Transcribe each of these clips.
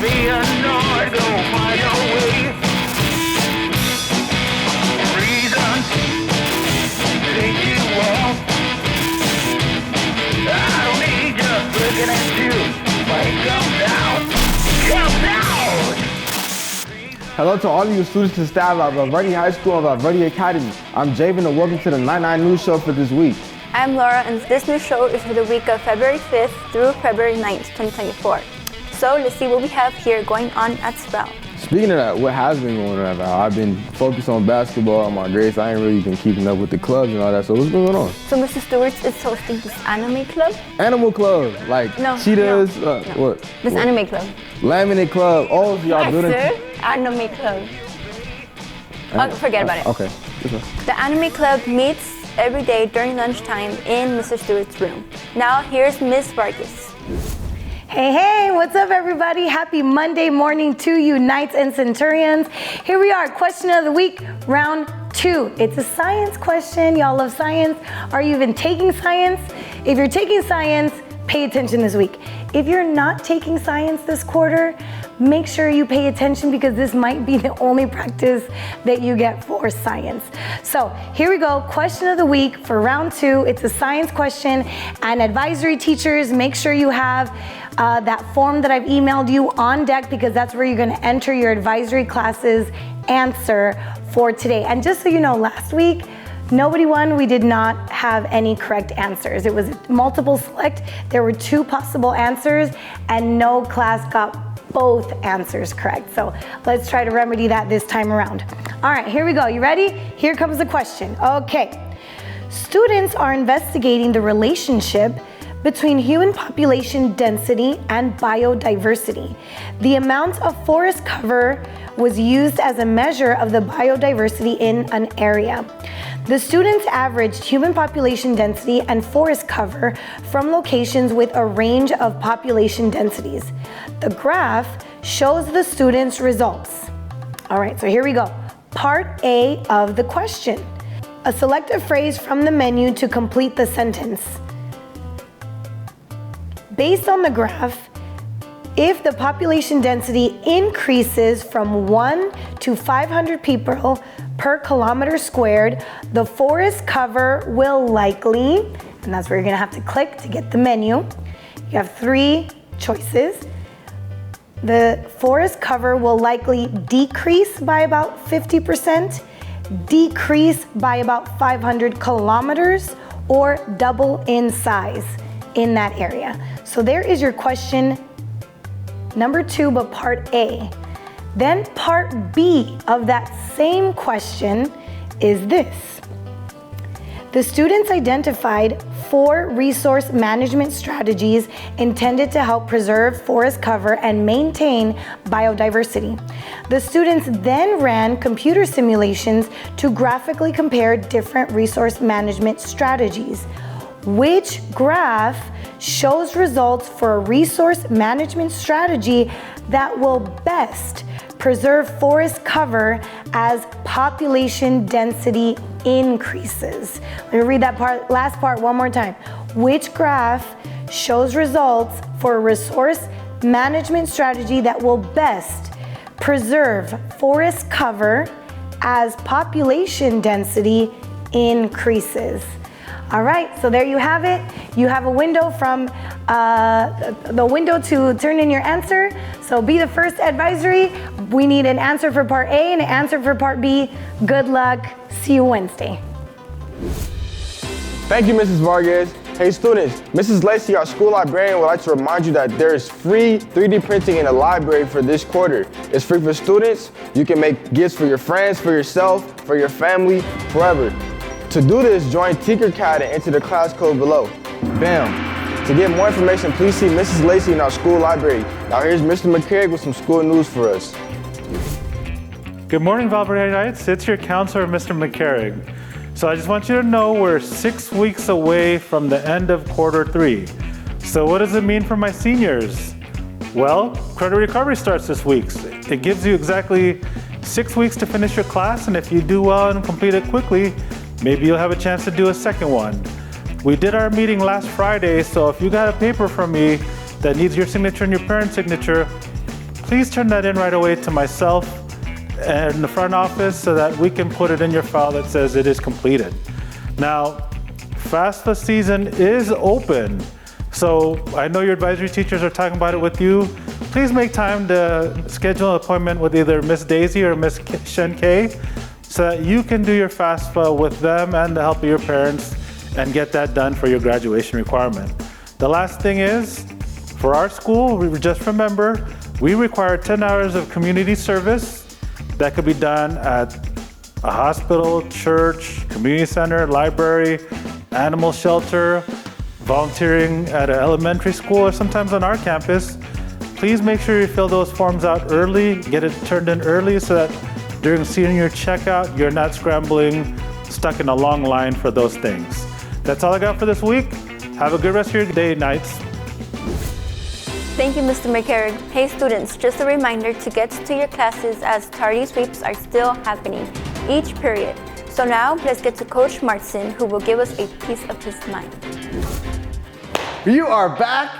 be annoyed, go find your way. Reasons take you off. I don't need just looking at you, but it comes out. Hello to all of you students and staff at Val Verde High School and Val Verde Academy. I'm Javen and welcome to the 99 News Show for this week. I'm Laura and this news show is for the week of February 5th through February 9th, 2024. So let's see what we have here going on at Val. Speaking of that, what has been going on at Val? I've been focused on basketball and my grades. I ain't really been keeping up with the clubs and all that, so what's going on? So Mr. Stewart's is hosting this anime club? Animal club, like cheetahs, what? This anime club. Laminate club, oh, so y'all building? Anime club. Forget about it. Okay. The anime club meets every day during lunchtime in Mr. Stewart's room. Now here's Ms. Vargas. Hey, what's up everybody? Happy Monday morning to you, Knights and Centurions. Here we are, question of the week, round 2. It's a science question. Y'all love science. Are you even taking science? If you're taking science, pay attention this week. If you're not taking science this quarter, make sure you pay attention because this might be the only practice that you get for science. So here we go, question of the week for round 2. It's a science question, and advisory teachers, make sure you have that form that I've emailed you on deck because that's where you're gonna enter your advisory classes answer for today. And just so you know, last week, nobody won. We did not have any correct answers. It was multiple select. There were 2 possible answers and no class got both answers correct. So let's try to remedy that this time around. All right, here we go. You ready? Here comes the question. Okay. Students are investigating the relationship between human population density and biodiversity. The amount of forest cover was used as a measure of the biodiversity in an area. The students averaged human population density and forest cover from locations with a range of population densities. The graph shows the students' results. All right, so here we go. Part A of the question. Select a phrase from the menu to complete the sentence. Based on the graph, if the population density increases from 1 to 500 people per kilometer squared, the forest cover will likely, and that's where you're gonna have to click to get the menu. You have 3 choices. The forest cover will likely decrease by about 50%, decrease by about 500 kilometers, or double in size in that area. So there is your question number 2, but part A. Then part B of that same question is this. The students identified 4 resource management strategies intended to help preserve forest cover and maintain biodiversity. The students then ran computer simulations to graphically compare different resource management strategies. Which graph shows results for a resource management strategy that will best preserve forest cover as population density increases? Let me read that last part one more time. Which graph shows results for a resource management strategy that will best preserve forest cover as population density increases? All right, so there you have it. You have a window from the window to turn in your answer. So be the first advisory. We need an answer for part A and an answer for part B. Good luck. See you Wednesday. Thank you, Mrs. Vargas. Hey students, Mrs. Lacey, our school librarian, would like to remind you that there is free 3D printing in the library for this quarter. It's free for students. You can make gifts for your friends, for yourself, for your family, forever. To do this, join Tinkercad and enter the class code below. Bam! To get more information, please see Mrs. Lacey in our school library. Now here's Mr. McCarrick with some school news for us. Good morning, Val Verde Knights. It's your counselor, Mr. McCarrick. So I just want you to know we're 6 weeks away from the end of quarter 3. So what does it mean for my seniors? Well, credit recovery starts this week. It gives you exactly 6 weeks to finish your class, and if you do well and complete it quickly, maybe you'll have a chance to do a second one. We did our meeting last Friday, so if you got a paper from me that needs your signature and your parent's signature, please turn that in right away to myself and the front office so that we can put it in your file that says it is completed. Now, FAFSA season is open. So I know your advisory teachers are talking about it with you. Please make time to schedule an appointment with either Miss Daisy or Miss Shen Kay so that you can do your FAFSA with them and the help of your parents and get that done for your graduation requirement. The last thing is, for our school, just remember, we require 10 hours of community service that could be done at a hospital, church, community center, library, animal shelter, volunteering at an elementary school, or sometimes on our campus. Please make sure you fill those forms out early, get it turned in early so that during senior checkout, you're not scrambling, stuck in a long line for those things. That's all I got for this week. Have a good rest of your day, Knights. Thank you, Mr. McCarrick. Hey students, just a reminder to get to your classes as tardy sweeps are still happening each period. So now let's get to Coach Martin, who will give us a piece of his mind. You are back.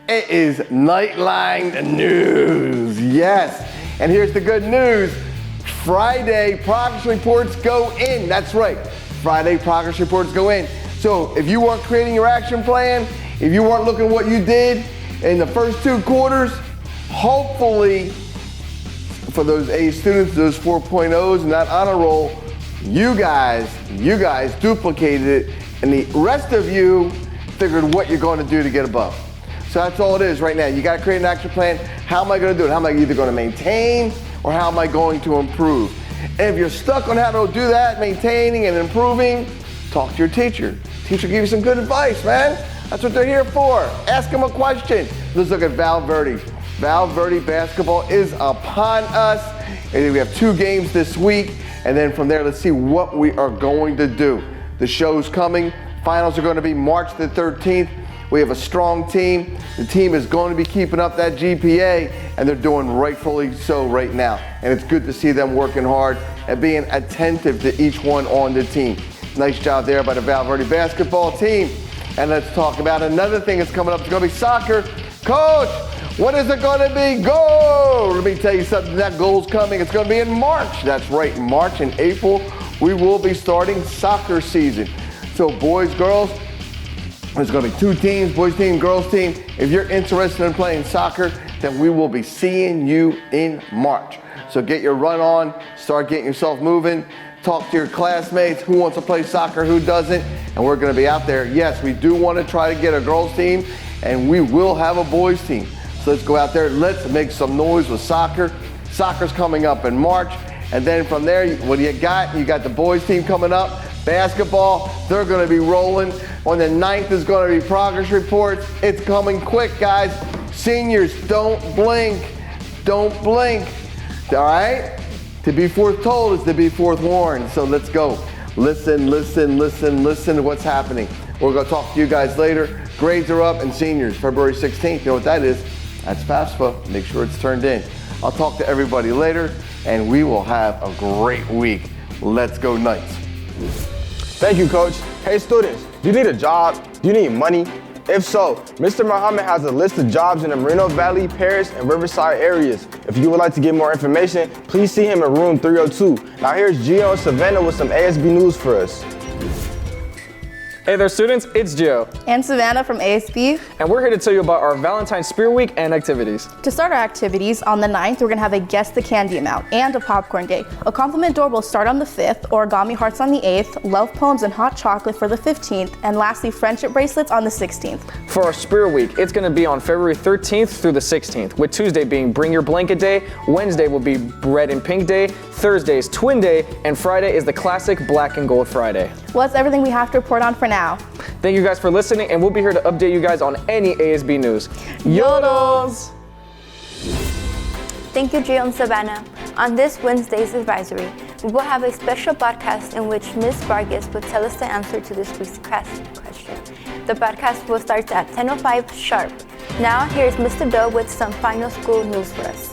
It is Nightline News. Yes. And here's the good news. Friday progress reports go in. That's right. Friday progress reports go in. So if you weren't creating your action plan, if you weren't looking what you did in the first 2 quarters, hopefully for those A students, those 4.0s and that honor roll, you guys duplicated it, and the rest of you figured what you're going to do to get above. So that's all it is right now. You got to create an action plan. How am I going to do it? How am I either going to maintain or how am I going to improve? And if you're stuck on how to do that, maintaining and improving, talk to your teacher. Teacher give you some good advice, man. That's what they're here for. Ask them a question. Let's look at Val Verde. Val Verde basketball is upon us. And we have 2 games this week. And then from there, let's see what we are going to do. The show's coming. Finals are going to be March the 13th. We have a strong team. The team is going to be keeping up that GPA, and they're doing rightfully so right now. And it's good to see them working hard and being attentive to each one on the team. Nice job there by the Val Verde basketball team. And let's talk about another thing that's coming up. It's going to be soccer. Coach, what is it going to be? Goal! Let me tell you something. That goal's coming. It's going to be in March. That's right. In March and April, we will be starting soccer season. So boys, girls, there's going to be 2 teams, boys team, girls team. If you're interested in playing soccer, then we will be seeing you in March. So get your run on, start getting yourself moving, talk to your classmates, who wants to play soccer, who doesn't, and we're going to be out there. Yes, we do want to try to get a girls team, and we will have a boys team. So let's go out there, let's make some noise with soccer. Soccer's coming up in March, and then from there, what do you got? You got the boys team coming up. Basketball, they're going to be rolling. On the 9th is going to be progress reports. It's coming quick, guys. Seniors, don't blink. Don't blink. All right? To be foretold is to be forewarned. So let's go. Listen to what's happening. We're going to talk to you guys later. Grades are up, and seniors, February 16th. You know what that is? That's FAFSA. Make sure it's turned in. I'll talk to everybody later, and we will have a great week. Let's go Knights. Thank you, Coach. Hey, students, do you need a job? Do you need money? If so, Mr. Muhammad has a list of jobs in the Moreno Valley, Paris, and Riverside areas. If you would like to get more information, please see him in room 302. Now here's Gio and Savannah with some ASB news for us. Hey there students, it's Gio. And Savannah from ASB. And we're here to tell you about our Valentine's Spirit Week and activities. To start our activities, on the 9th, we're gonna have a Guess the Candy Amount and a popcorn day. A compliment door will start on the 5th, origami hearts on the 8th, love poems and hot chocolate for the 15th, and lastly, friendship bracelets on the 16th. For our Spirit Week, it's gonna be on February 13th through the 16th, with Tuesday being Bring Your Blanket Day, Wednesday will be Red and Pink Day, Thursday is Twin Day, and Friday is the classic Black and Gold Friday. Well, that's everything we have to report on for now. Thank you guys for listening, and we'll be here to update you guys on any ASB news. Yodels! Thank you, Gio and Savannah. On this Wednesday's advisory, we will have a special podcast in which Ms. Vargas will tell us the answer to this week's question. The podcast will start at 10:05 sharp. Now, here's Mr. Doe with some final school news for us.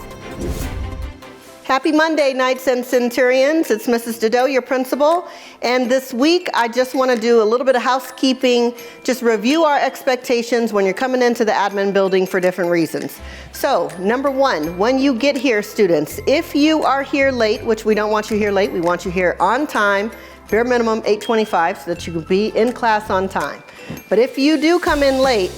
Happy Monday, Knights and Centurions. It's Mrs. Dido, your principal, And this week, I just want to do a little bit of housekeeping, just review our expectations when you're coming into the admin building for different reasons. So, number one, when you get here, students, if you are here late, which we don't want you here late, we want you here on time, bare minimum 8:25, so that you can be in class on time. But if you do come in late,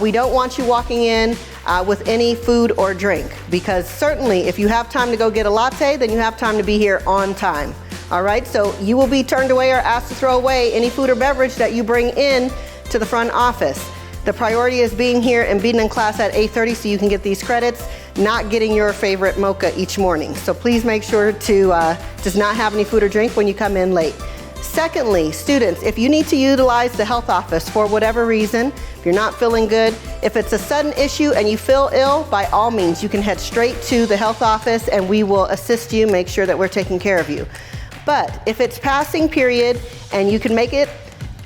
we don't want you walking in with any food or drink, because certainly if you have time to go get a latte, then you have time to be here on time. All right, so you will be turned away or asked to throw away any food or beverage that you bring in to the front office. The priority is being here and being in class at 8:30 so you can get these credits, not getting your favorite mocha each morning. So please make sure to just not have any food or drink when you come in late. Secondly, students, if you need to utilize the health office for whatever reason, if you're not feeling good, if it's a sudden issue and you feel ill, by all means, you can head straight to the health office and we will assist you, make sure that we're taking care of you. But if it's passing period and you can make it,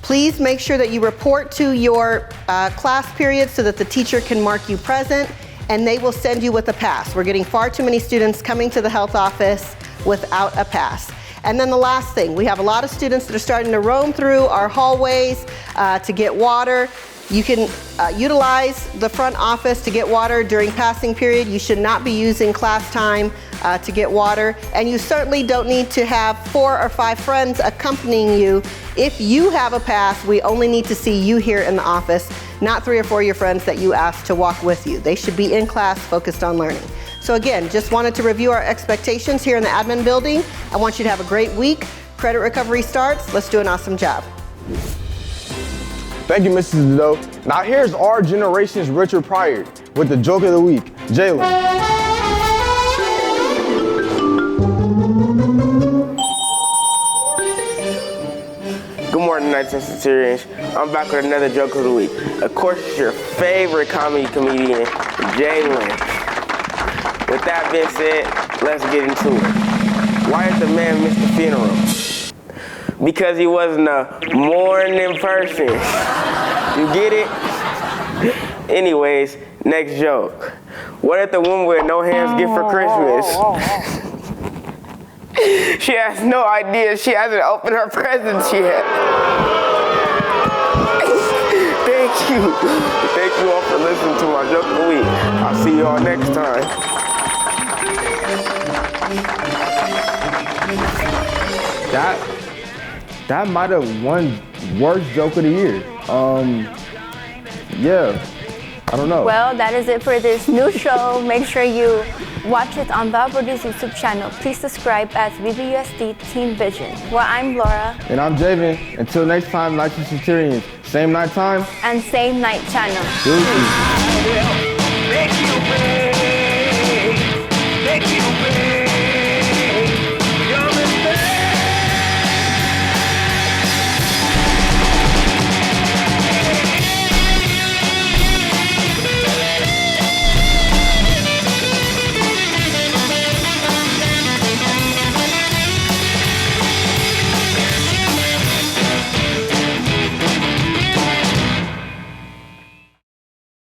please make sure that you report to your class period so that the teacher can mark you present and they will send you with a pass. We're getting far too many students coming to the health office without a pass. And then the last thing, we have a lot of students that are starting to roam through our hallways to get water. You can utilize the front office to get water during passing period. You should not be using class time to get water. And you certainly don't need to have 4 or 5 friends accompanying you. If you have a pass, we only need to see you here in the office, not 3 or 4 of your friends that you asked to walk with you. They should be in class focused on learning. So again, just wanted to review our expectations here in the admin building. I want you to have a great week. Credit recovery starts. Let's do an awesome job. Thank you, Mrs. Doe. Now here's our generation's Richard Pryor with the joke of the week, Jalen. Good morning, Knights and Centurions. I'm back with another joke of the week. Of course, it's your favorite comedy comedian, Jalen. With that being said, let's get into it. Why did the man miss the funeral? Because he wasn't a morning person. You get it? Anyways, next joke. What did the woman with no hands get for Christmas? She has no idea. She hasn't opened her presents yet. Thank you. Thank you all for listening to my joke of the week. I'll see you all next time. That might have won worst joke of the year. Yeah, I don't know. Well, that is it for this new show. Make sure you watch it on Val Verde's YouTube channel. Please subscribe as VVUSD Team Vision. Well, I'm Laura. And I'm Javen. Until next time, Knights and Centurions. Same night time. And same night channel. Deuces.